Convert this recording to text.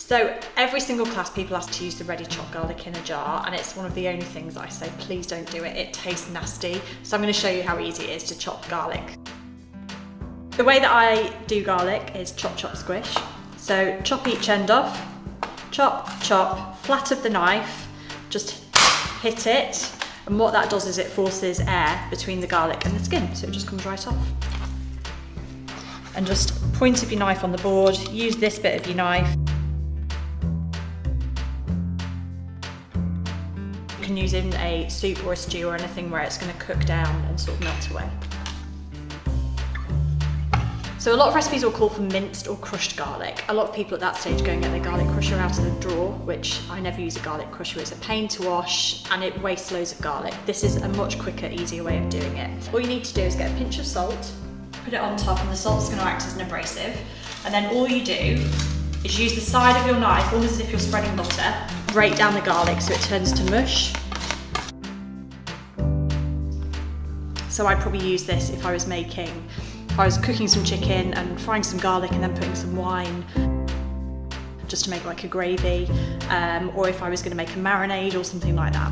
So every single class people ask to use the ready chopped garlic in a jar, and it's one of the only things that I say, please don't do it. It tastes nasty. So I'm going to show you how easy it is to chop garlic. The way that I do garlic is chop, chop, squish. So chop each end off, chop, chop, flat of the knife, just hit it. And what that does is it forces air between the garlic and the skin, so it just comes right off. And just point of your knife on the board, use this bit of your knife. You can use it in a soup or a stew or anything where it's going to cook down and sort of melt away. So a lot of recipes will call for minced or crushed garlic. A lot of people at that stage go and get their garlic crusher out of the drawer, which I never use a garlic crusher. It's a pain to wash and it wastes loads of garlic. This is a much quicker, easier way of doing it. All you need to do is get a pinch of salt, put it on top, and the salt's going to act as an abrasive. And then all you do is use the side of your knife, almost as if you're spreading butter, break down the garlic so it turns to mush. So I'd probably use this if I was cooking some chicken and frying some garlic and then putting some wine just to make like a gravy, or if I was going to make a marinade or something like that.